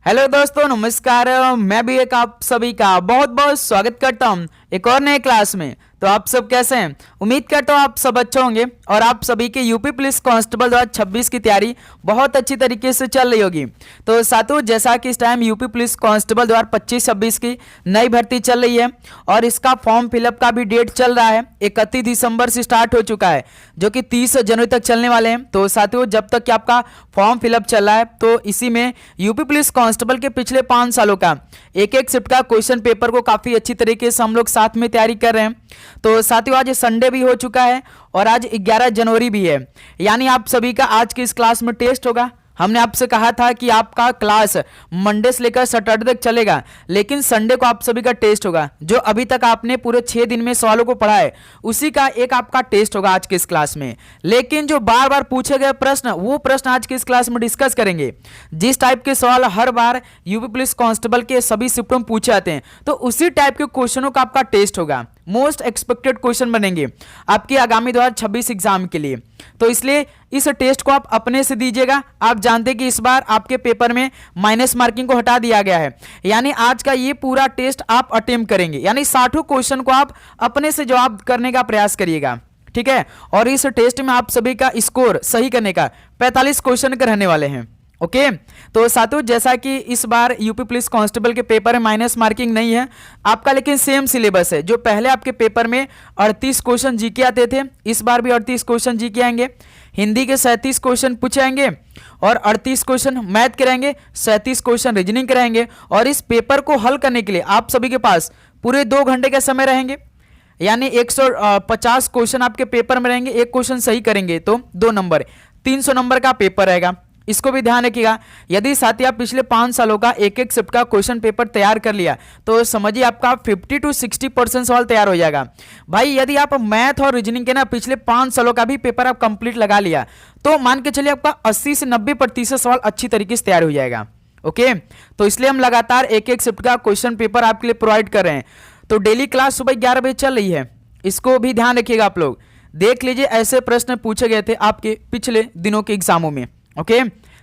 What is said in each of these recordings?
Hello दोस्तों, नमस्कार। मैं भी एक आप सभी का बहुत बहुत स्वागत करता हूं एक और नए क्लास में। तो आप सब कैसे हैं? उम्मीद करता हूं आप सब अच्छे होंगे और आप सभी के यूपी पुलिस कांस्टेबल 2026 की तैयारी बहुत अच्छी तरीके से चल रही होगी। तो साथियों, जैसा कि इस टाइम यूपी पुलिस कांस्टेबल 2025-26 की नई भर्ती चल रही है और इसका फॉर्म फिलअप का भी डेट चल रहा है। 31 दिसंबर से स्टार्ट हो चुका है, जो कि 30 जनवरी तक चलने वाले हैं। तो साथियों, जब तक कि आपका फॉर्म फिलअप चल रहा है तो इसी में यूपी पुलिस कांस्टेबल के पिछले 5 सालों का एक एक शिफ्ट का क्वेश्चन पेपर को काफी अच्छी तरीके से हम लोग साथ में तैयारी कर रहे हैं। तो साथियों, आज संडे भी हो चुका है और आज 11 जनवरी भी है, यानी आप सभी का आज की इस क्लास में टेस्ट होगा। हमने आपसे कहा था कि आपका क्लास मंडे से लेकर सैटरडे तक चलेगा, लेकिन संडे को आप सभी का टेस्ट होगा। जो अभी तक आपने पूरे 6 दिन में सवालों को पढ़ा है उसी का एक आपका टेस्ट होगा आज की इस क्लास में। लेकिन जो बार बार पूछे गए प्रश्न, वो प्रश्न आज की इस क्लास में डिस्कस करेंगे। जिस टाइप के सवाल हर बार यूपी पुलिस कांस्टेबल के सभी शिफ्टों में पूछे जाते हैं, तो उसी टाइप के क्वेश्चनों का आपका टेस्ट होगा। मोस्ट एक्सपेक्टेड क्वेश्चन बनेंगे आपके आगामी 2026 एग्जाम के लिए। तो इसलिए इस टेस्ट को आप अपने से दीजिएगा। आप जानते हैं कि इस बार आपके पेपर में माइनस मार्किंग को हटा दिया गया है, यानी आज का ये पूरा टेस्ट आप अटेम्प्ट करेंगे, यानी 60 क्वेश्चन को आप अपने से जवाब करने का प्रयास करिएगा, ठीक है। और इस टेस्ट में आप सभी का स्कोर सही करने का 45 क्वेश्चन के रहने वाले हैं, ओके। तो साथियों, जैसा कि इस बार यूपी पुलिस कांस्टेबल के पेपर में माइनस मार्किंग नहीं है आपका, लेकिन सेम सिलेबस है। जो पहले आपके पेपर में 38 क्वेश्चन जीके आते थे, इस बार भी 38 क्वेश्चन जीके आएंगे। हिंदी के 37 क्वेश्चन पूछे जाएंगे और 38 क्वेश्चन मैथ के रहेंगे, 37 क्वेश्चन रीजनिंग के रहेंगे। और इस पेपर को हल करने के लिए आप सभी के पास पूरे 2 घंटे का समय रहेंगे, यानी 150 क्वेश्चन आपके पेपर में रहेंगे। एक क्वेश्चन सही करेंगे तो 2 नंबर, 300 नंबर का पेपर रहेगा। इसको भी ध्यान रखिएगा। यदि साथी आप पिछले 5 सालों का एक एक शिफ्ट का क्वेश्चन पेपर तैयार कर लिया तो समझिए आपका 50 to 60% सवाल तैयार हो जाएगा। भाई, यदि आप मैथ और रीजनिंग के ना पिछले 5 सालों का भी पेपर आप कंप्लीट लगा लिया तो मान के चलिए आपका 80 से 90% सवाल अच्छी तरीके से तैयार हो जाएगा, ओके। तो इसलिए हम लगातार एक एक शिफ्ट का क्वेश्चन पेपर आपके लिए प्रोवाइड कर रहे हैं। तो डेली क्लास सुबह 11 बजे चल रही है, इसको भी ध्यान रखिएगा। आप लोग देख लीजिए, ऐसे प्रश्न पूछे गए थे आपके पिछले दिनों के एग्जामों में, ओके।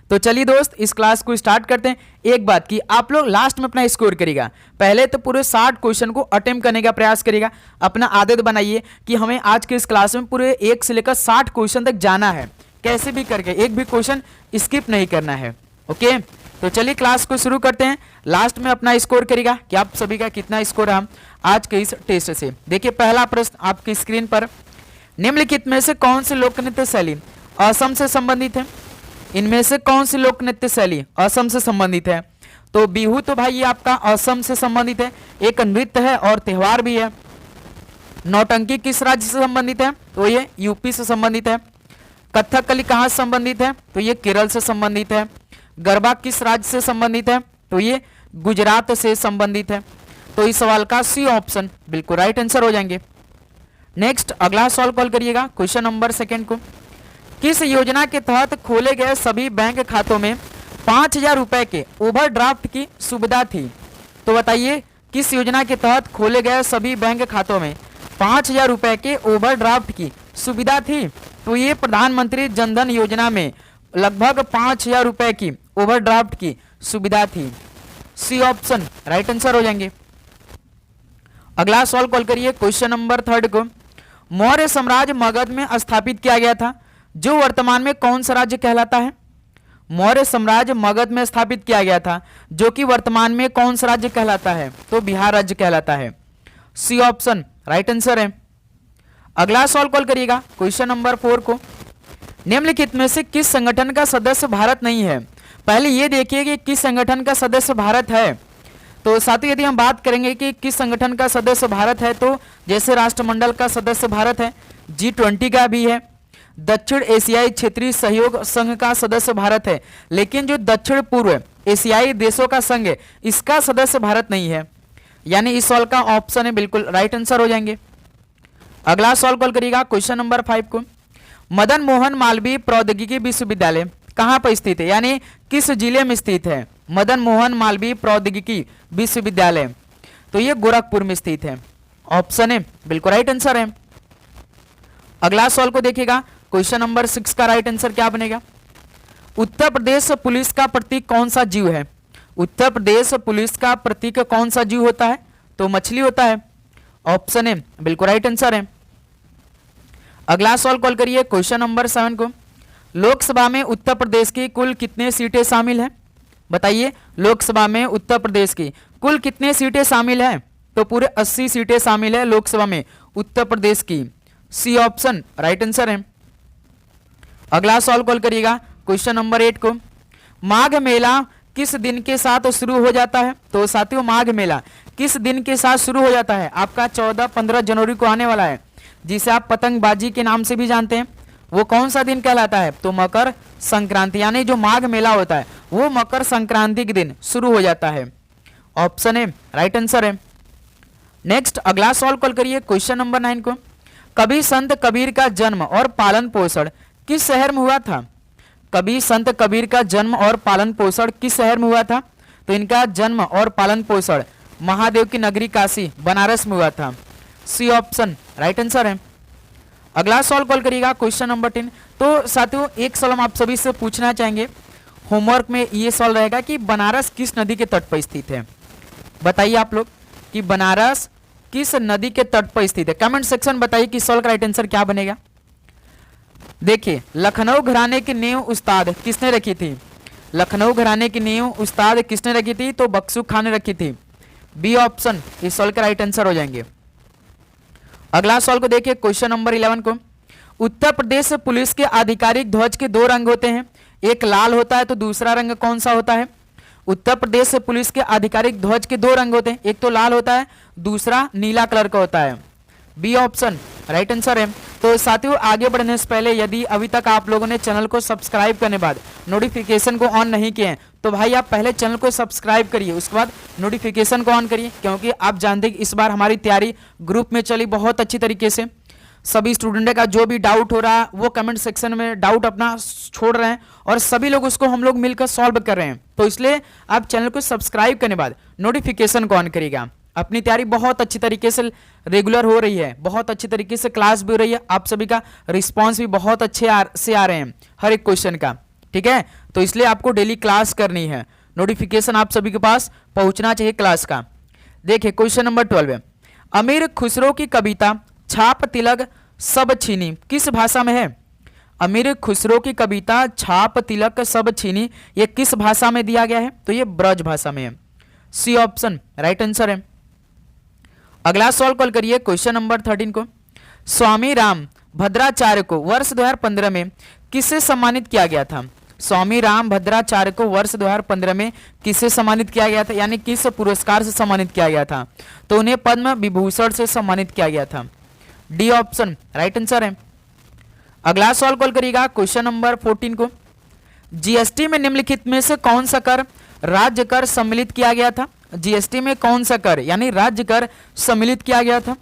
तो चलिए दोस्त, इस क्लास को स्टार्ट करते हैं। एक बात की, आप लोग लास्ट में अपना स्कोर करिएगा। पहले तो पूरे 60 क्वेश्चन को अटेम्प्ट करने का प्रयास करिएगा। अपना आदत बनाइए कि हमें आज के इस क्लास में पूरे 1 से लेकर 60 क्वेश्चन तक जाना है, कैसे भी करके एक भी क्वेश्चन स्किप नहीं करना है, ओके। तो चलिए क्लास को शुरू करते हैं। लास्ट में अपना स्कोर करिएगा कि आप सभी का कितना स्कोर रहा आज के इस टेस्ट से। देखिए, पहला प्रश्न आपकी स्क्रीन पर, निम्नलिखित में से कौन सी लोक नृत्य शैली असम से संबंधित है? इनमें से कौन सी लोक नृत्य शैली असम से संबंधित है? तो बिहू तो भाई ये आपका असम से संबंधित है, एक नृत्य है और त्योहार भी है। नौटंकी किस राज्य से संबंधित है? तो ये यूपी से संबंधित है। कथकली कहाँ से संबंधित है? तो ये केरल से संबंधित है। गरबा किस राज्य से संबंधित है? तो ये गुजरात से संबंधित है। तो इस सवाल का सी ऑप्शन बिल्कुल राइट आंसर हो जाएंगे। नेक्स्ट अगला सवाल कॉल करिएगा, क्वेश्चन नंबर 2 को। किस योजना के तहत खोले गए सभी बैंक खातों में 5,000 रुपए के ओवरड्राफ्ट की सुविधा थी? तो बताइए, किस योजना के तहत खोले गए सभी बैंक खातों में 5,000 रुपए के ओवरड्राफ्ट की सुविधा थी? तो ये प्रधानमंत्री जनधन योजना में लगभग 5,000 रुपए की ओवरड्राफ्ट की सुविधा थी। सी ऑप्शन राइट आंसर हो जाएंगे। अगला सवाल कॉल करिए, क्वेश्चन नंबर 3 को। मौर्य साम्राज्य मगध में स्थापित किया गया था, जो वर्तमान में कौन सा राज्य कहलाता है? मौर्य साम्राज्य मगध में स्थापित किया गया था, जो कि वर्तमान में कौन सा राज्य कहलाता है? तो बिहार राज्य कहलाता है। सी ऑप्शन राइट आंसर है। अगला सवाल कॉल करिएगा, क्वेश्चन नंबर 4 को। निम्नलिखित में से किस संगठन का सदस्य भारत नहीं है? पहले ये देखिए कि किस संगठन का सदस्य भारत है। तो साथियों, यदि हम बात करेंगे कि किस संगठन का सदस्य भारत है, तो जैसे राष्ट्रमंडल का सदस्य भारत है, G20 का भी है, दक्षिण एशियाई क्षेत्रीय सहयोग संघ का सदस्य भारत है, लेकिन जो दक्षिण पूर्व एशियाई देशों का संघ है इसका सदस्य भारत नहीं है, यानी इस सवाल का ऑप्शन है बिल्कुल राइट आंसर हो जाएंगे। अगला सवाल कॉल करिएगा, क्वेश्चन नंबर 5 को। मदन मोहन मालवीय प्रौद्योगिकी विश्वविद्यालय कहाँ पर स्थित है, यानी किस जिले में स्थित है? मदन मोहन मालवीय प्रौद्योगिकी विश्वविद्यालय, तो ये गोरखपुर में स्थित है। ऑप्शन है बिल्कुल राइट आंसर है। अगला सवाल को देखिएगा, क्वेश्चन नंबर 6 का राइट आंसर क्या बनेगा? उत्तर प्रदेश पुलिस का प्रतीक कौन सा जीव है? उत्तर प्रदेश पुलिस का प्रतीक कौन सा जीव होता है? तो मछली होता है। ऑप्शन ए बिल्कुल राइट आंसर है। अगला सवाल कॉल करिए क्वेश्चन नंबर 7 को। लोकसभा में उत्तर प्रदेश की कुल कितने सीटें शामिल हैं? बताइए, लोकसभा में उत्तर प्रदेश की कुल कितने सीटें शामिल हैं? तो पूरे 80 सीटें शामिल है लोकसभा में उत्तर प्रदेश की। सी ऑप्शन राइट आंसर है। अगला सवाल कॉल करिएगा क्वेश्चन नंबर 8 को। माघ मेला किस दिन के साथ शुरू हो जाता है? तो साथियों, माघ मेला किस दिन के साथ शुरू हो जाता है? आपका 14-15 जनवरी को आने वाला है, जिसे आप पतंगबाजी के नाम से भी जानते हैं। वो कौन सा दिन कहलाता है? तो मकर संक्रांति, यानी जो माघ मेला होता है वो मकर संक्रांति के दिन शुरू हो जाता है। ऑप्शन ए राइट आंसर है। नेक्स्ट अगला सवाल कॉल करिए क्वेश्चन नंबर 9 को। कभी संत कबीर का जन्म और पालन पोषण किस शहर में हुआ था? कभी संत कबीर का जन्म और पालन पोषण किस शहर में हुआ था? तो इनका जन्म और पालन पोषण महादेव की नगरी काशी बनारस में हुआ था। सी ऑप्शन राइट आंसर है। अगला सवाल कॉल करिएगा क्वेश्चन नंबर 10। तो साथियों, एक सवाल हम आप सभी से पूछना चाहेंगे, होमवर्क में ये सवाल रहेगा कि बनारस किस नदी के तट पर स्थित है? बताइए आप लोग कि बनारस किस नदी के तट पर स्थित है। कमेंट सेक्शन बताइए कि सवाल का राइट आंसर क्या बनेगा। देखिए, लखनऊ घराने की नींव उस्ताद किसने रखी थी? लखनऊ घराने की नींव उस्ताद किसने रखी थी? तो बख्शू खान ने रखी थी। बी ऑप्शन इस सवाल का राइट आंसर हो जाएंगे। अगला सवाल को देखिए क्वेश्चन नंबर 11 को। उत्तर प्रदेश पुलिस के आधिकारिक ध्वज के 2 रंग होते हैं, एक लाल होता है तो दूसरा रंग कौन सा होता है? उत्तर प्रदेश पुलिस के आधिकारिक ध्वज के 2 रंग होते हैं, एक तो लाल होता है, दूसरा नीला कलर का होता है। बी ऑप्शन राइट आंसर है। तो साथियों, आगे बढ़ने से पहले यदि अभी तक आप लोगों ने चैनल को सब्सक्राइब करने बाद नोटिफिकेशन को ऑन नहीं किए हैं तो भाई आप पहले चैनल को सब्सक्राइब करिए, उसके बाद नोटिफिकेशन को ऑन करिए, क्योंकि आप जानते हैं कि इस बार हमारी तैयारी ग्रुप में चली बहुत अच्छी तरीके से। सभी स्टूडेंट का जो भी डाउट हो रहा है वो कमेंट सेक्शन में डाउट अपना छोड़ रहे हैं और सभी लोग उसको हम लोग मिलकर सॉल्व कर रहे हैं। तो इसलिए आप चैनल को सब्सक्राइब करने बाद नोटिफिकेशन को ऑन करिएगा। अपनी तैयारी बहुत अच्छी तरीके से रेगुलर हो रही है, बहुत अच्छी तरीके से क्लास भी हो रही है, आप सभी का रिस्पांस भी बहुत अच्छे से आ रहे हैं हर एक क्वेश्चन का, ठीक है। तो इसलिए आपको डेली क्लास करनी है, नोटिफिकेशन आप सभी के पास पहुंचना चाहिए क्लास का। देखिए क्वेश्चन नंबर 12 है, अमीर खुसरो की कविता छाप तिलक सब छीनी किस भाषा में है? अमीर खुसरो की कविता छाप तिलक सब छीनी ये किस भाषा में दिया गया है? तो ये ब्रज भाषा में है। सी ऑप्शन राइट आंसर है। अगला सवाल कॉल करिए क्वेश्चन नंबर 13 को। स्वामी राम भद्राचार्य को वर्ष 2015 में किससे सम्मानित किया गया था? स्वामी राम भद्राचार्य को वर्ष 2015 में किससे सम्मानित किया गया था, यानी किस पुरस्कार से सम्मानित किया गया था? तो उन्हें पद्म विभूषण से सम्मानित किया गया था। डी ऑप्शन राइट आंसर है। अगला सवाल कॉल करिएगा क्वेश्चन नंबर 14 को। जीएसटी में निम्नलिखित में से कौन सा कर राज्य कर सम्मिलित किया गया था? जीएसटी में कौन सा कर यानी राज्य कर सम्मिलित किया गया था?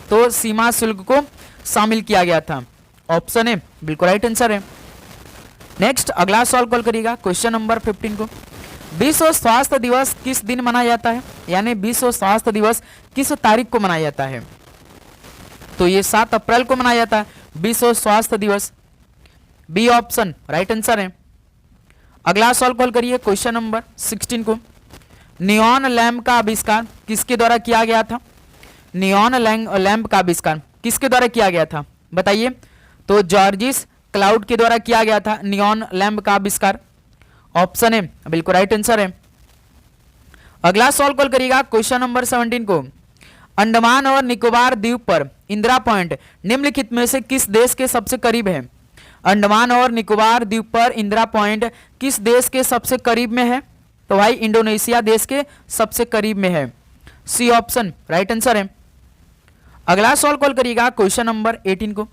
तो सीमा शुल्क को शामिल किया गया था। ऑप्शन ए बिल्कुल राइट आंसर है। नेक्स्ट अगला सवाल कॉल करिएगा क्वेश्चन नंबर 15 को। विश्व स्वास्थ्य दिवस किस दिन मनाया जाता है, यानी विश्व स्वास्थ्य दिवस किस तारीख को मनाया जाता है? तो ये 7 अप्रैल को मनाया जाता है विश्व स्वास्थ्य दिवस। बी ऑप्शन राइट आंसर है। अगला सवाल कॉल करिए क्वेश्चन नंबर 16 को। नियॉन लैंप का आविष्कार किसके द्वारा किया गया था? नियॉन लैंप का आविष्कार किसके द्वारा किया गया था बताइए? तो जॉर्जिस क्लाउड के द्वारा किया गया था नियॉन लैंप का आविष्कार। ऑप्शन ए बिल्कुल राइट आंसर है। अगला सवाल कॉल करिएगा क्वेश्चन नंबर 17 को। अंडमान और निकोबार द्वीप पर इंदिरा पॉइंट निम्नलिखित में से किस देश के सबसे करीब है? अंडमान और निकोबार द्वीप पर इंदिरा पॉइंट किस देश के सबसे करीब में है? तो भाई इंडोनेशिया देश के सबसे करीब में है। सी ऑप्शन राइट आंसर है। अगला सवाल कॉल करिएगा क्वेश्चन नंबर 18 को।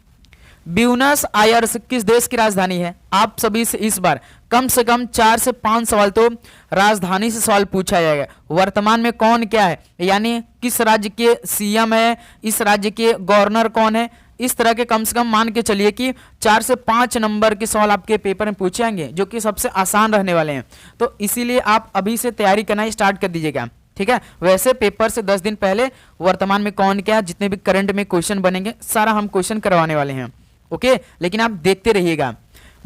ब्यूनस आयर्स किस देश की राजधानी है? आप सभी से इस बार कम से कम 4 से 5 सवाल तो राजधानी से सवाल पूछा जाएगा। वर्तमान में कौन क्या है, यानी किस राज्य के सीएम है, इस राज्य के गवर्नर कौन है, इस तरह के कम से कम मान के चलिए कि 4 से 5 नंबर के सवाल आपके पेपर में पूछे जाएंगे, जो कि सबसे आसान रहने वाले हैं। तो इसीलिए आप अभी से तैयारी करना स्टार्ट कर दीजिएगा, ठीक है। वैसे पेपर से 10 दिन पहले वर्तमान में कौन क्या, जितने भी करंट में क्वेश्चन बनेंगे सारा हम क्वेश्चन करवाने वाले हैं, ओके। लेकिन आप देखते रहिएगा।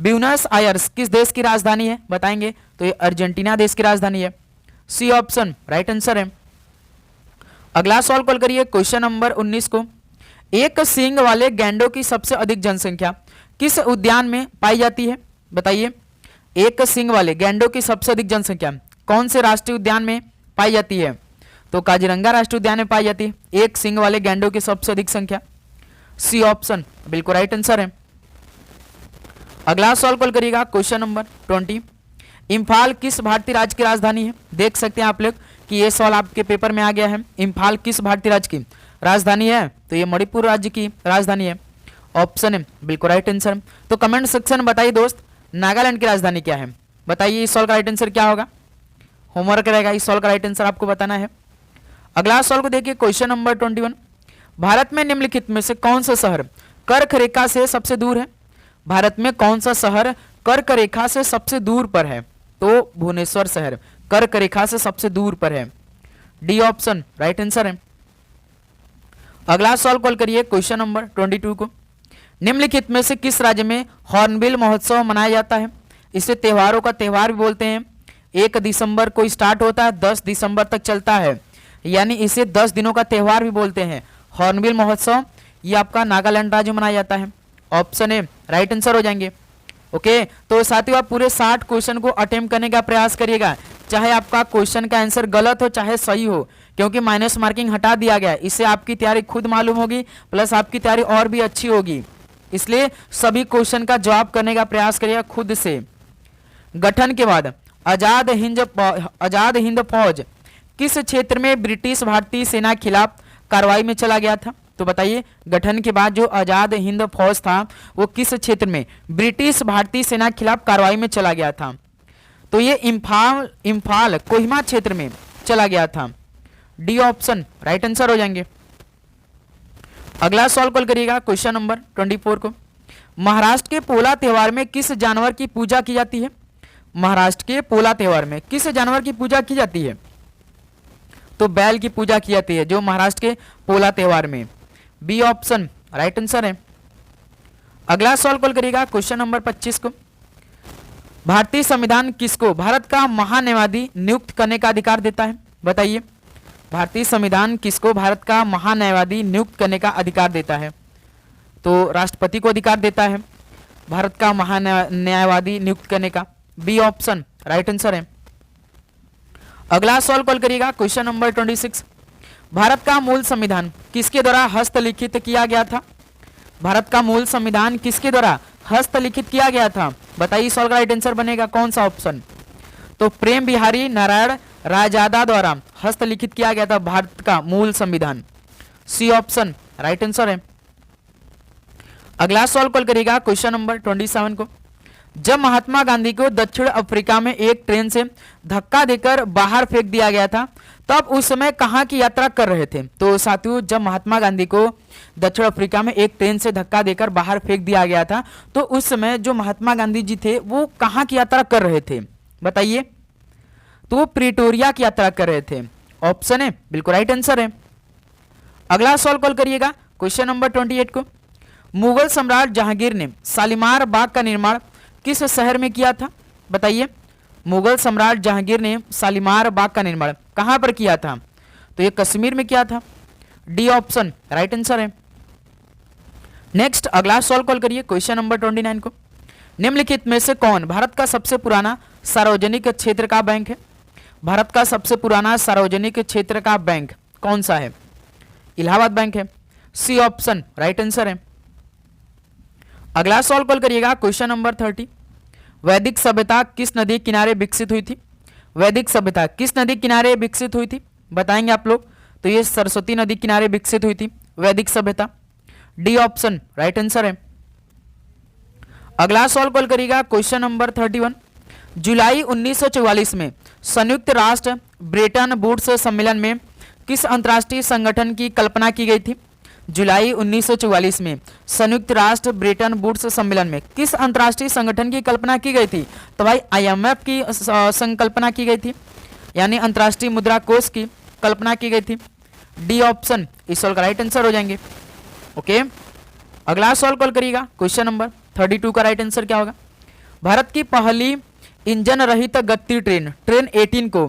ब्यूनस आयर्स किस देश की राजधानी है? बताएंगे तो ये अर्जेंटीना देश की राजधानी है। सी ऑप्शन राइट आंसर है। अगला सवाल कॉल करिए क्वेश्चन नंबर 19 को। एक सींग वाले गैंडों की सबसे अधिक जनसंख्या किस उद्यान में पाई जाती है? बताइए, एक सींग वाले गैंडों की सबसे अधिक जनसंख्या कौन से राष्ट्रीय उद्यान में पाई जाती है? तो काजीरंगा राष्ट्रीय उद्यान में पाई जाती है एक सींग वाले गैंडों की सबसे अधिक संख्या। सी ऑप्शन बिल्कुल राइट आंसर है। अगला सवाल कॉल करिएगा क्वेश्चन नंबर 20। इम्फाल किस भारतीय राज्य की राजधानी है? देख सकते हैं आप लोग कि ये सवाल आपके पेपर में आ गया है। इम्फाल किस भारतीय राज्य की राजधानी है? तो ये मणिपुर राज्य की राजधानी है। ऑप्शन है बिल्कुल राइट आंसर। तो कमेंट सेक्शन में बताइए दोस्त, नागालैंड की राजधानी क्या है? बताइए इस सवाल का राइट आंसर क्या होगा? होमवर्क रहेगा, इस सवाल का राइट आंसर आपको बताना है। अगला सवाल को देखिए क्वेश्चन नंबर 21। भारत में निम्नलिखित में से कौन सा शहर कर्क रेखा से सबसे दूर है? भारत में कौन सा शहर कर्क रेखा से सबसे दूर पर है? तो भुवनेश्वर शहर कर्क रेखा से सबसे दूर पर है। डी ऑप्शन राइट आंसर है। अगला सवाल कॉल करिए क्वेश्चन नंबर 22 को। निम्नलिखित में से किस राज्य में हॉर्नबिल महोत्सव मनाया जाता है? इसे त्योहारों का त्योहार भी बोलते हैं। 1 दिसंबर को स्टार्ट होता है, 10 दिसंबर तक चलता है, यानी इसे 10 दिनों का त्योहार भी बोलते हैं। हॉर्नबिल महोत्सव ये आपका नागालैंड राज्य में मनाया जाता है। ऑप्शन ए राइट आंसर हो जाएंगे। ओके, तो साथियों आप पूरे 60 क्वेश्चन को अटेम्प्ट करने का प्रयास करिएगा, चाहे आपका क्वेश्चन का आंसर गलत हो चाहे सही हो, क्योंकि माइनस मार्किंग हटा दिया गया है। इससे आपकी तैयारी खुद मालूम होगी, प्लस आपकी तैयारी और भी अच्छी होगी। इसलिए सभी क्वेश्चन का जवाब करने का प्रयास करिएगा खुद से। गठन के बाद आजाद हिंद फौज किस क्षेत्र में ब्रिटिश भारतीय सेना के खिलाफ कार्रवाई में चला गया था? तो बताइए, गठन के बाद जो आजाद हिंद फौज था वो किस क्षेत्र में ब्रिटिश भारतीय सेना के खिलाफ कार्रवाई में चला गया था? तो ये इम्फाल कोहिमा क्षेत्र में चला गया था। डी ऑप्शन राइट आंसर हो जाएंगे। अगला सवाल कॉल करिएगा क्वेश्चन नंबर 24 को। महाराष्ट्र के पोला त्योहार में किस जानवर की पूजा की जाती है? महाराष्ट्र के पोला त्योहार में किस जानवर की पूजा की जाती है? तो बैल की पूजा की जाती है जो महाराष्ट्र के पोला त्योहार में। बी ऑप्शन राइट आंसर है। अगला सवाल कॉल करिएगा क्वेश्चन नंबर 25 को। भारतीय संविधान किसको भारत का महान्यायवादी नियुक्त करने का अधिकार देता है? बताइए, भारतीय संविधान किसको भारत का महान्यायवादी नियुक्त करने का अधिकार देता है? तो राष्ट्रपति को अधिकार देता है भारत का महान्यायवादी नियुक्त करने का। बी ऑप्शन राइट आंसर है। अगला सवाल कॉल करिएगा क्वेश्चन नंबर 26। भारत का मूल संविधान किसके द्वारा हस्तलिखित किया गया था? भारत का मूल संविधान किसके द्वारा हस्तलिखित किया गया था? बताइए सवाल का राइट आंसर बनेगा कौन सा ऑप्शन? तो प्रेम बिहारी नारायण रायजादा द्वारा हस्तलिखित किया गया था भारत का मूल संविधान। सी ऑप्शन राइट आंसर है। अगला सवाल कॉल करिएगा क्वेश्चन नंबर 27 को। जब महात्मा गांधी को दक्षिण अफ्रीका में एक ट्रेन से धक्का देकर बाहर फेंक दिया गया था तब उस समय कहां की यात्रा कर रहे थे? तो साथियों, जब महात्मा गांधी को दक्षिण अफ्रीका में एक ट्रेन से धक्का देकर बाहर फेंक दिया गया था तो उस समय जो महात्मा गांधी जी थे वो कहां की यात्रा कर रहे थे? बताइए। तो वो प्रिटोरिया की यात्रा कर रहे थे। ऑप्शन है बिल्कुल राइट आंसर है। अगला सवाल कॉल करिएगा क्वेश्चन नंबर 28 को। मुगल सम्राट जहांगीर ने शालीमार बाग का निर्माण किस शहर में किया था? बताइए, मुगल सम्राट जहांगीर ने शालीमार बाग का निर्माण कहां पर किया था? तो ये कश्मीर में किया था। डी ऑप्शन राइट आंसर है। नेक्स्ट अगला सवाल कॉल करिए क्वेश्चन नंबर 29 को। निम्नलिखित में से कौन भारत का सबसे पुराना सार्वजनिक क्षेत्र का बैंक है? भारत का सबसे पुराना सार्वजनिक क्षेत्र का बैंक कौन सा है? इलाहाबाद बैंक है। सी ऑप्शन राइट आंसर है। अगला सवाल कॉल करिएगा क्वेश्चन नंबर 30। वैदिक सभ्यता किस नदी किनारे विकसित हुई थी? वैदिक सभ्यता किस नदी किनारे विकसित हुई थी? बताएंगे आप लोग। तो ये सरस्वती नदी किनारे विकसित हुई थी वैदिक सभ्यता। डी ऑप्शन राइट आंसर है। अगला सवाल कॉल करिएगा क्वेश्चन नंबर 31। जुलाई 1944 में संयुक्त राष्ट्र ब्रेटन वुड्स सम्मेलन में किस अंतर्राष्ट्रीय संगठन की कल्पना की गई थी? जुलाई 1944 में संयुक्त राष्ट्र ब्रेटन वुड्स सम्मेलन में किस अंतर्राष्ट्रीय संगठन की कल्पना की गई थी? तो भाई IMF की संकल्पना की गई थी, यानी अंतर्राष्ट्रीय मुद्रा कोष की कल्पना की गई थी। डी ऑप्शन इस सवाल का राइट आंसर हो जाएंगे। ओके, अगला सवाल कॉल करिएगा क्वेश्चन नंबर 32 का राइट आंसर क्या होगा? भारत की पहली इंजन रहित गति ट्रेन ट्रेन 18 को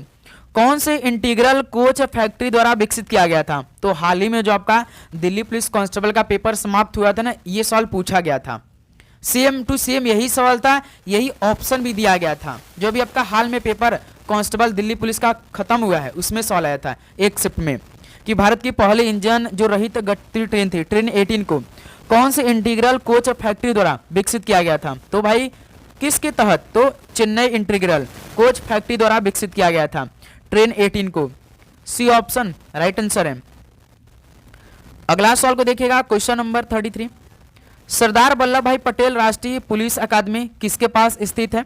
कौन से इंटीग्रल कोच फैक्ट्री द्वारा विकसित किया गया था? तो हाल ही में जो आपका दिल्ली पुलिस कांस्टेबल का पेपर समाप्त हुआ था ना, ये सवाल पूछा गया था। सेम टू सेम यही सवाल था, यही ऑप्शन भी दिया गया था। जो भी आपका हाल में पेपर कांस्टेबल दिल्ली पुलिस का खत्म हुआ है उसमें सवाल आया था एक शिफ्ट में कि भारत की पहली इंजन जो रहित गति ट्रेन थी ट्रेन 18 को कौन से इंटीग्रल कोच फैक्ट्री द्वारा विकसित किया गया था? तो भाई किसके तहत? तो चेन्नई इंटीग्रल कोच फैक्ट्री द्वारा विकसित किया गया था ट्रेन 18 को। सी ऑप्शन राइट आंसर है। अगला सवाल को देखिएगा, क्वेश्चन नंबर 33। सरदार वल्लभ भाई पटेल राष्ट्रीय पुलिस अकादमी किसके पास स्थित है?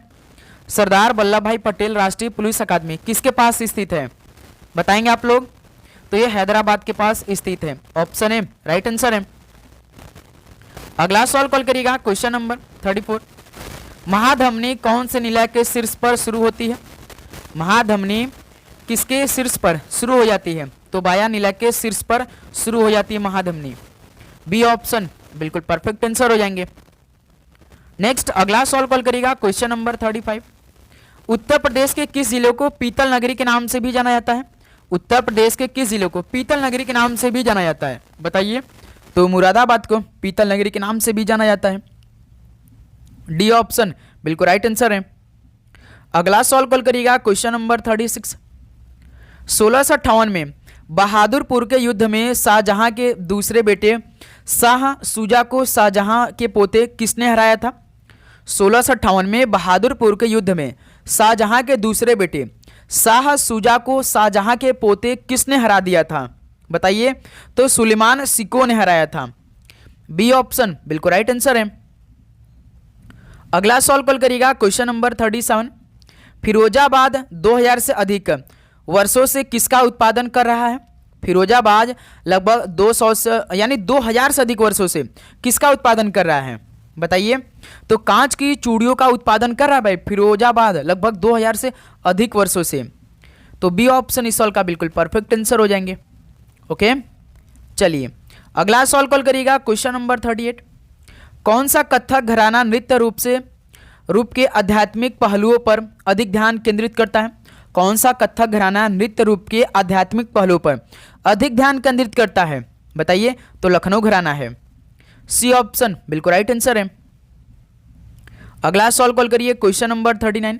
सरदार वल्लभ भाई पटेल राष्ट्रीय पुलिस अकादमी किसके पास स्थित है? बताएंगे आप लोग। तो ये हैदराबाद के पास स्थित है। ऑप्शन ए राइट आंसर है। अगला सवाल कॉल करिएगा, क्वेश्चन नंबर 34। महाधमनी कौन से निलय के शीर्ष पर शुरू होती है? महाधमनी किसके शीर्ष पर शुरू हो जाती है? तो वाया निलय के शीर्ष पर शुरू हो जाती है महाधमनी। बी ऑप्शन बिल्कुल परफेक्ट आंसर हो जाएंगे। नेक्स्ट अगला सवाल कॉल करिएगा, क्वेश्चन नंबर 35। उत्तर प्रदेश के किस जिले को पीतल नगरी के नाम से भी जाना जाता है? उत्तर प्रदेश के किस जिले को पीतल नगरी के नाम से भी जाना जाता है? बताइए। तो मुरादाबाद को पीतल नगरी के नाम से भी जाना जाता है। डी ऑप्शन बिल्कुल राइट आंसर है। अगला सवाल कॉल करिएगा, क्वेश्चन नंबर 36। 1658 में बहादुरपुर के युद्ध में शाहजहां के दूसरे बेटे शाह शुजा को शाहजहां के पोते किसने हराया था? 1658 में बहादुरपुर के युद्ध में शाहजहां के दूसरे बेटे शाह शुजा को शाहजहां के पोते किसने हरा दिया था? बताइए। तो सुलेमान सिको ने हराया था। बी ऑप्शन बिल्कुल राइट आंसर है। अगला सवाल कॉल करिएगा, क्वेश्चन नंबर 37। फिरोजाबाद 2000 से अधिक वर्षों से किसका उत्पादन कर रहा है? फिरोजाबाद लगभग 200 से यानी 2000 से अधिक वर्षों से किसका उत्पादन कर रहा है? बताइए। तो कांच की चूड़ियों का उत्पादन कर रहा है भाई फिरोजाबाद लगभग 2000 से अधिक वर्षों से। तो बी ऑप्शन इस सवाल का बिल्कुल परफेक्ट आंसर हो जाएंगे। ओके, चलिए अगला सवाल कॉल करिएगा, क्वेश्चन नंबर 38। कौन सा कथक घराना नृत्य रूप के आध्यात्मिक पहलुओं पर अधिक ध्यान केंद्रित करता है? कौन सा कथक घराना नृत्य रूप के आध्यात्मिक पहलुओं पर अधिक ध्यान केंद्रित करता है? बताइए। तो लखनऊ घराना है। सी ऑप्शन बिल्कुल राइट आंसर है। अगला सवाल कॉल करिए, क्वेश्चन नंबर 39।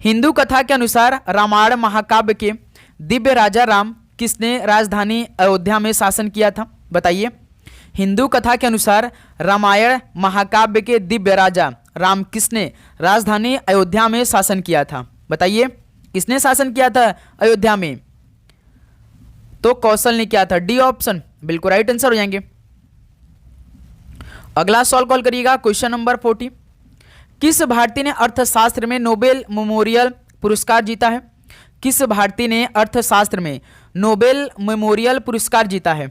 हिंदू कथा के अनुसार रामायण महाकाव्य के दिव्य राजा राम किसने राजधानी अयोध्या में शासन किया था? बताइए। हिंदू कथा के अनुसार रामायण महाकाव्य के दिव्य राजा राम किसने राजधानी अयोध्या में शासन किया था? बताइए। किसने शासन किया था अयोध्या में? तो कौशल ने किया था। डी ऑप्शन बिल्कुल राइट आंसर हो जाएंगे। अगला सवाल कॉल करिएगा, क्वेश्चन नंबर 40। किस भारतीय ने अर्थशास्त्र में नोबेल मेमोरियल पुरस्कार जीता है? किस भारतीय ने अर्थशास्त्र में नोबेल मेमोरियल पुरस्कार जीता है?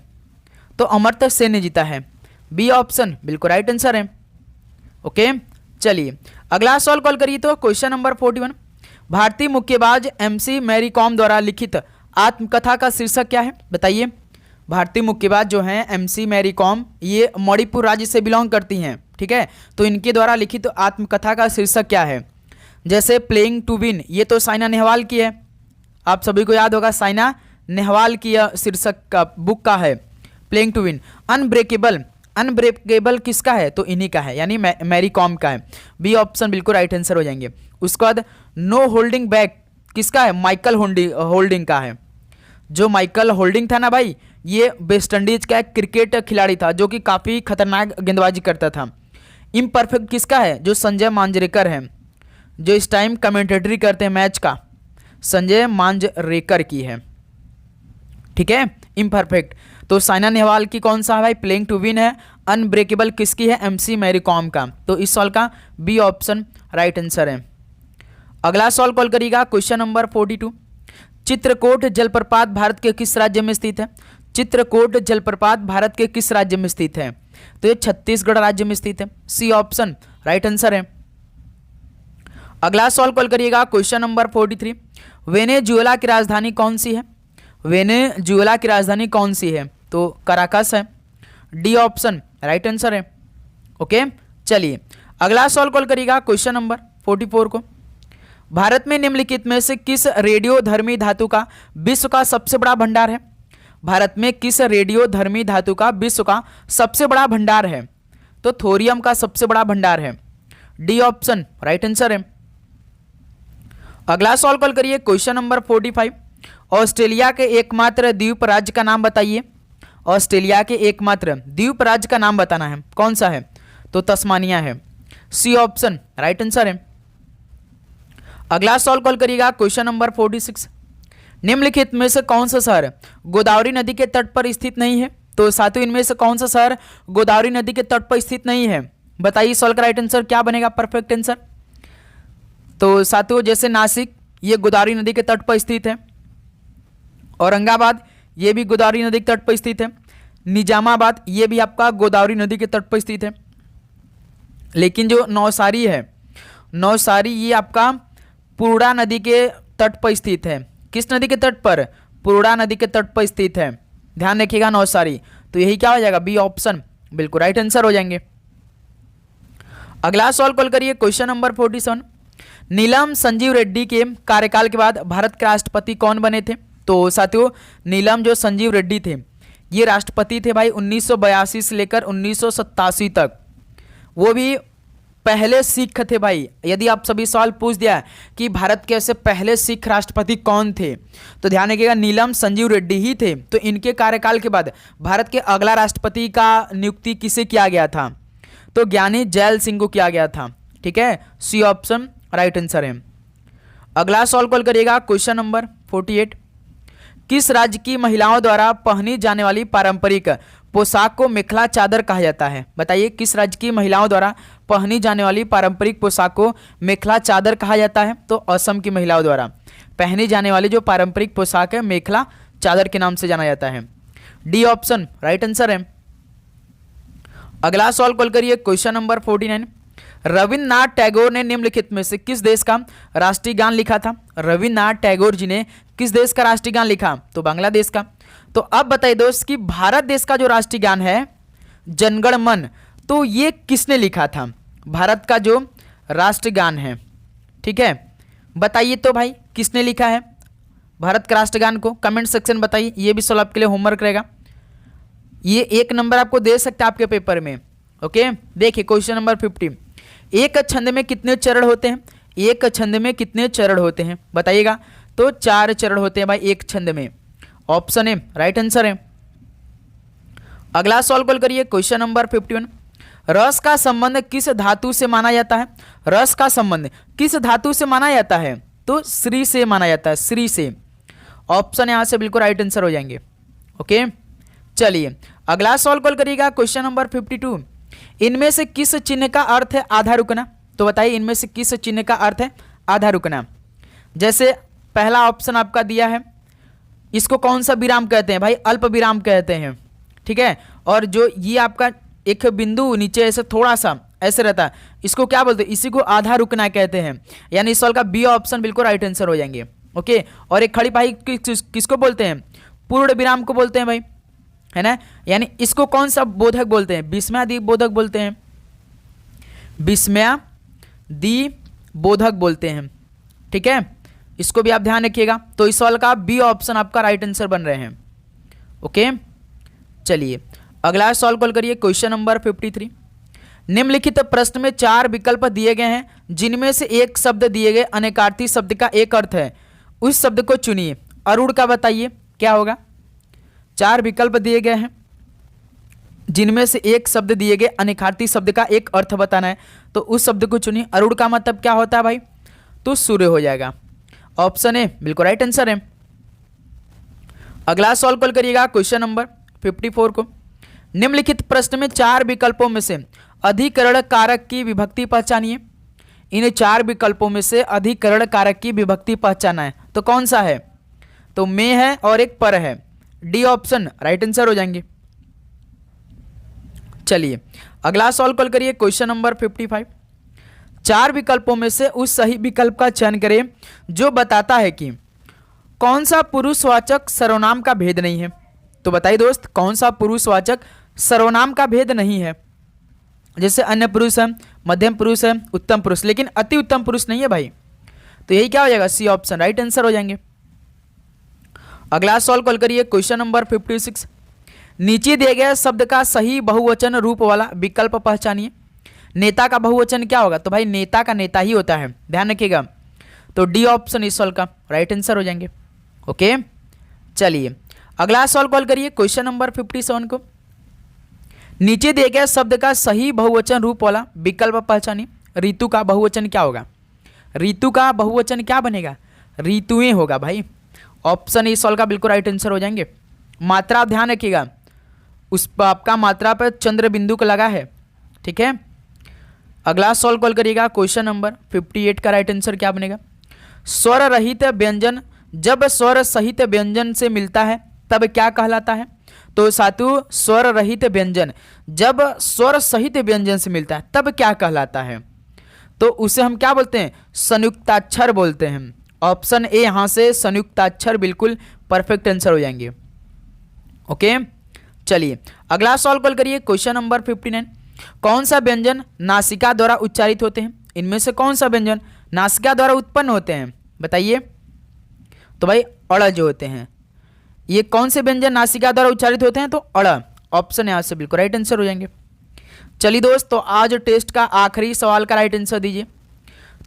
तो अमर्त्य सेन ने जीता है। बी ऑप्शन बिल्कुल राइट आंसर है। ओके, चलिए अगला सवाल कॉल करिए। तो क्वेश्चन नंबर 41। भारतीय मुक्केबाज MC मैरी कॉम द्वारा लिखित आत्मकथा का शीर्षक क्या है? बताइए। भारतीय मुक्केबाज जो हैं MC मैरी कॉम, ये मणिपुर राज्य से बिलोंग करती हैं, ठीक है। तो इनके द्वारा लिखित आत्मकथा का शीर्षक क्या है? जैसे प्लेइंग टू विन, ये तो साइना नेहवाल की है, आप सभी को याद होगा, साइना नेहवाल की शीर्षक का बुक का है प्लेइंग टू विन। अनब्रेकेबल किसका है? तो इन्हीं का है, यानी मैरी कॉम का है। बी ऑप्शन बिल्कुल राइट आंसर हो जाएंगे। उसके बाद नो होल्डिंग बैक किसका है? माइकल होल्डिंग का है। जो माइकल होल्डिंग था ना भाई, ये वेस्ट इंडीज का एक क्रिकेट खिलाड़ी था जो कि काफ़ी खतरनाक गेंदबाजी करता था। इम्परफेक्ट किसका है? जो संजय मांजरेकर है, जो इस टाइम कमेंटेटरी करते हैं मैच का, संजय मांजरेकर की है, ठीक है। इम्परफेक्ट तो साइना नेहवाल की कौन सा है भाई? प्लेइंग टू विन है। अनब्रेकेबल किसकी है? MC मैरी कॉम का। तो इस सवाल का बी ऑप्शन राइट आंसर है। अगला सवाल कॉल करिएगा, क्वेश्चन नंबर 42। चित्रकूट जलप्रपात भारत के किस राज्य में स्थित है? चित्रकूट जलप्रपात भारत के किस राज्य में स्थित है? तो ये छत्तीसगढ़ राज्य में स्थित है। सी ऑप्शन राइट आंसर है। अगला सवाल कॉल करिएगा, क्वेश्चन नंबर 43। वेनेजुएला की राजधानी कौन सी है? वेनेजुएला की राजधानी कौन सी है? तो कराकस है। डी ऑप्शन राइट आंसर है। ओके, चलिए अगला सवाल कॉल करिएगा, क्वेश्चन नंबर 44 को। भारत में निम्नलिखित में से किस रेडियोधर्मी धातु का विश्व का सबसे बड़ा भंडार है? भारत में किस रेडियोधर्मी धातु का विश्व का सबसे बड़ा भंडार है? तो थोरियम का सबसे बड़ा भंडार है। डी ऑप्शन राइट आंसर है। अगला सवाल कॉल करिए क्वेश्चन नंबर 45। ऑस्ट्रेलिया के एकमात्र द्वीप राज्य का नाम बताइए। ऑस्ट्रेलिया के एकमात्र द्वीप राज्य का नाम बताना है, कौन सा है? तो तस्मानिया है। सी ऑप्शन राइट आंसर है। अगला सवाल कॉल करिएगा क्वेश्चन नंबर 46। निम्नलिखित में से कौन सा शहर गोदावरी नदी के तट पर स्थित नहीं है? तो साथियों इनमें से कौन सा शहर गोदावरी नदी के तट पर स्थित नहीं है? बताइए सवाल का राइट आंसर क्या बनेगा, परफेक्ट आंसर। तो साथियों जैसे नासिक ये गोदावरी नदी के तट पर स्थित है, औरंगाबाद ये भी गोदावरी नदी के तट पर स्थित है, निजामाबाद ये भी आपका गोदावरी नदी के तट पर स्थित है। लेकिन जो नौसारी है, नौसारी ये आपका पुरुड़ा नदी के तट पर स्थित है। किस नदी के तट पर? पुरुड़ा नदी के तट पर स्थित है। ध्यान रखिएगा नौसारी। तो यही क्या हो जाएगा, बी ऑप्शन बिल्कुल राइट आंसर हो जाएंगे। अगला सवाल कॉल करिए क्वेश्चन नंबर 47। नीलम संजीव रेड्डी के कार्यकाल के बाद भारत के राष्ट्रपति कौन बने थे? तो साथियों नीलम जो संजीव रेड्डी थे ये राष्ट्रपति थे भाई 1982 से लेकर 1987 तक। वो भी पहले सिख थे भाई। यदि आप सभी सवाल पूछ दिया कि भारत के ऐसे पहले सिख राष्ट्रपति कौन थे, तो ध्यान रखिएगा नीलम संजीव रेड्डी ही थे। तो इनके कार्यकाल के बाद भारत के अगला राष्ट्रपति का नियुक्ति किसे किया गया था? तो ज्ञानी जैल सिंह को किया गया था। ठीक है, सी ऑप्शन राइट आंसर है। अगला सवाल कॉल करिएगा क्वेश्चन नंबर 48। किस राज्य की महिलाओं द्वारा पहनी जाने वाली पारंपरिक पोशाक को मेखला चादर कहा जाता है? बताइए किस राज्य की महिलाओं द्वारा पहनी जाने वाली पारंपरिक पोशाक को मेखला चादर कहा जाता है? तो असम की महिलाओं द्वारा पहनी जाने वाली जो पारंपरिक पोशाक है मेखला चादर के नाम से जाना जाता है। डी ऑप्शन राइट आंसर है। अगला सवाल कॉल करिए क्वेश्चन नंबर 49। रविन्द्रनाथ टैगोर ने निम्नलिखित में से किस देश का राष्ट्रीय गान लिखा था? रविन्द्रनाथ टैगोर जी ने किस देश का राष्ट्रीय गान लिखा? तो बांग्लादेश का। तो अब बताइए दोस्त कि भारत देश का जो राष्ट्रीय गान है जनगण मन, तो ये किसने लिखा था? भारत का जो राष्ट्रीय गान है, ठीक है, बताइए तो भाई किसने लिखा है भारत के राष्ट्रीय गान को? कमेंट सेक्शन बताइए। ये भी सवाल आपके लिए होमवर्क रहेगा। ये 1 नंबर आपको दे सकते हैं आपके पेपर में। ओके, देखिए क्वेश्चन नंबर 50। एक छंद में कितने चरण होते हैं? एक छंद में कितने चरण होते हैं बताइएगा? तो 4 चरण होते हैं भाई एक छंद में। ऑप्शन ए राइट आंसर है। अगला सवाल कॉल करिए क्वेश्चन नंबर 51। रस का संबंध किस धातु से माना जाता है? रस का संबंध किस धातु से माना जाता है? तो श्री से माना जाता है, श्री से। ऑप्शन यहां से बिल्कुल राइट आंसर हो जाएंगे। ओके, चलिए अगला सवाल कॉल करिएगा क्वेश्चन नंबर 52। इनमें से किस चिन्ह का अर्थ है आधा रुकना? तो बताइए इनमें से किस चिन्ह का अर्थ है आधा रुकना? जैसे पहला ऑप्शन आपका दिया है, इसको कौन सा विराम कहते हैं भाई? अल्प विराम कहते हैं। ठीक है, और जो ये आपका एक बिंदु नीचे ऐसे थोड़ा सा ऐसे रहता है, इसको क्या बोलते हैं? इसी को आधा रुकना कहते हैं। यानी इस सवाल का बी ऑप्शन बिल्कुल राइट आंसर हो जाएंगे। ओके, और एक खड़ी पाई किसको बोलते हैं? पूर्ण विराम को बोलते हैं भाई, है ना। यानी इसको कौन सा बोधक बोलते हैं? विस्मयादि बोधक बोलते हैं, विस्मयादि बोधक बोलते हैं। ठीक है, इसको भी आप ध्यान रखिएगा। तो इस सवाल का बी ऑप्शन आपका राइट आंसर बन रहे हैं। ओके, चलिए अगला सवाल कॉल करिए क्वेश्चन नंबर 53। निम्नलिखित प्रश्न में 4 विकल्प दिए गए हैं, जिनमें से एक शब्द दिए गए अनेकार्थी शब्द का एक अर्थ है। उस शब्द को चुनिए। अरुण का बताइए क्या होगा? 4 विकल्प दिए गए हैं, जिनमें से एक शब्द दिए गए अनेकार्थी शब्द का एक अर्थ बताना है, तो उस शब्द को चुनिए। अरुण का मतलब क्या होता है भाई? तो सूर्य हो जाएगा। ऑप्शन ए बिल्कुल राइट आंसर है। अगला सवाल कॉल करिएगा क्वेश्चन नंबर 54 को। निम्नलिखित प्रश्न में 4 विकल्पों में से अधिकरण कारक की विभक्ति पहचानिए। इन 4 विकल्पों में से अधिकरण कारक की विभक्ति पहचाना है, तो कौन सा है? तो में है और एक पर है। डी ऑप्शन राइट आंसर हो जाएंगे। चलिए अगला सवाल कॉल करिए क्वेश्चन नंबर 55। 4 विकल्पों में से उस सही विकल्प का चयन करें जो बताता है कि कौन सा पुरुषवाचक सर्वनाम का भेद नहीं है। तो बताइए दोस्त, कौन सा पुरुषवाचक सर्वनाम का भेद नहीं है? जैसे अन्य पुरुष है, मध्यम पुरुष है, उत्तम पुरुष, लेकिन अति उत्तम पुरुष नहीं है भाई। तो यही क्या हो जाएगा, सी ऑप्शन राइट आंसर हो जाएंगे। अगला सॉल्व कॉल करिए क्वेश्चन नंबर 56। नीचे दिए गए शब्द का सही बहुवचन रूप वाला विकल्प पहचानिए। नेता का बहुवचन क्या होगा, तो भाई नेता का नेता ही होता है, ध्यान रखिएगा। तो डी ऑप्शन इस सॉल्व का राइट आंसर हो जाएंगे। ओके, चलिए अगला सॉल्व कॉल करिए क्वेश्चन नंबर 57 को। नीचे दिए गए शब्द का सही बहुवचन रूप वाला विकल्प पहचानिए। ऋतु का बहुवचन क्या होगा, ऋतु का बहुवचन क्या बनेगा, ऋतुएं होगा भाई। ऑप्शन इस सॉल्व का बिल्कुल राइट आंसर हो जाएंगे। मात्रा आप ध्यान रखिएगा, उस पर आपका मात्रा पर चंद्र बिंदु का लगा है, ठीक है। अगला सॉल्व कॉल करिएगा क्वेश्चन नंबर 58 का राइट आंसर क्या बनेगा। स्वर रहित व्यंजन जब स्वर सहित व्यंजन से मिलता है तब क्या कहलाता है। तो साथियों स्वर रहित व्यंजन जब स्वर सहित व्यंजन से मिलता है तब क्या कहलाता है, तो उसे हम क्या बोलते हैं, संयुक्ताक्षर बोलते हैं। ऑप्शन ए यहां से संयुक्ताक्षर बिल्कुल परफेक्ट आंसर हो जाएंगे। ओके, चलिए अगला सॉल्व कॉल करिए क्वेश्चन नंबर 59। कौन सा व्यंजन नासिका द्वारा उच्चारित होते हैं, इनमें से कौन सा व्यंजन नासिका द्वारा उत्पन्न होते हैं, बताइए। तो भाई अड़ जो होते हैं, ये कौन से व्यंजन नासिका द्वारा उच्चारित होते हैं, तो अड़। ऑप्शन यहाँ से बिल्कुल राइट आंसर हो जाएंगे। चलिए दोस्तों आज टेस्ट का आखिरी सवाल का राइट आंसर दीजिए।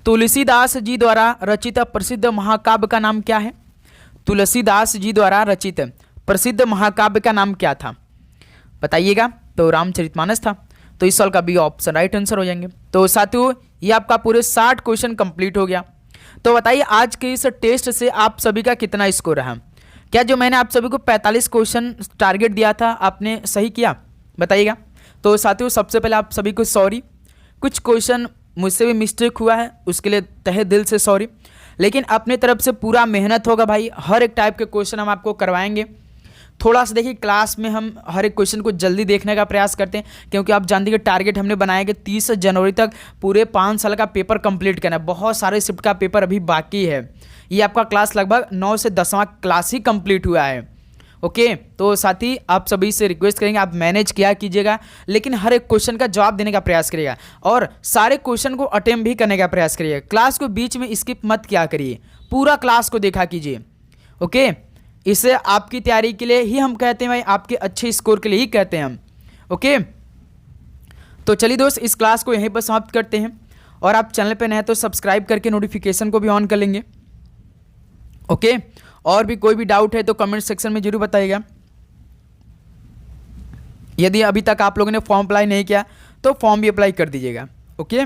तुलसीदास जी द्वारा रचित प्रसिद्ध महाकाव्य का नाम क्या है। तुलसीदास जी द्वारा रचित प्रसिद्ध महाकाव्य का नाम क्या था, बताइएगा। तो रामचरितमानस था। तो इस सवाल का बी ऑप्शन राइट आंसर हो जाएंगे। तो साथियों ये आपका पूरे 60 क्वेश्चन कंप्लीट हो गया। तो बताइए आज के इस टेस्ट से आप सभी का कितना स्कोर रहा। क्या जो मैंने आप सभी को 45 क्वेश्चन टारगेट दिया था आपने सही किया, बताइएगा। तो साथियों सबसे पहले आप सभी को सॉरी, कुछ क्वेश्चन मुझसे भी मिस्टेक हुआ है, उसके लिए तहे दिल से सॉरी। लेकिन अपने तरफ से पूरा मेहनत होगा भाई, हर एक टाइप के क्वेश्चन हम आपको करवाएंगे। थोड़ा सा देखिए क्लास में हम हर एक क्वेश्चन को जल्दी देखने का प्रयास करते हैं, क्योंकि आप जानते हैं कि टारगेट हमने बनाया कि 30 जनवरी तक पूरे 5 साल का पेपर कंप्लीट करना है। बहुत सारे शिफ्ट का पेपर अभी बाकी है। ये आपका क्लास लगभग 9 से 10वां क्लास ही कंप्लीट हुआ है। ओके, तो साथ ही आप सभी से रिक्वेस्ट करेंगे आप मैनेज किया कीजिएगा, लेकिन हर एक क्वेश्चन का जवाब देने का प्रयास करिएगा और सारे क्वेश्चन को अटेम्प्ट भी करने का प्रयास करिएगा। क्लास को बीच में स्किप मत किया करिए, पूरा क्लास को देखा कीजिए। ओके, इससे आपकी तैयारी के लिए ही हम कहते हैं भाई, आपके अच्छे स्कोर के लिए ही कहते हैं हम। ओके, तो चलिए दोस्त इस क्लास को यहीं पर समाप्त करते हैं, और आप चैनल पे नए हैं तो सब्सक्राइब करके नोटिफिकेशन को भी ऑन कर लेंगे। ओके, और भी कोई भी डाउट है तो कमेंट सेक्शन में जरूर बताइएगा। यदि अभी तक आप लोगों ने फॉर्म अप्लाई नहीं किया तो फॉर्म भी अप्लाई कर दीजिएगा। ओके,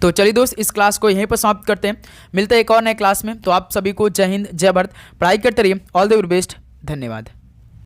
तो चलिए दोस्त इस क्लास को यहीं पर समाप्त करते हैं, मिलते हैं एक और नए क्लास में। तो आप सभी को जय हिंद जय भारत, पढ़ाई करते रहिए, ऑल द वेरी बेस्ट, धन्यवाद।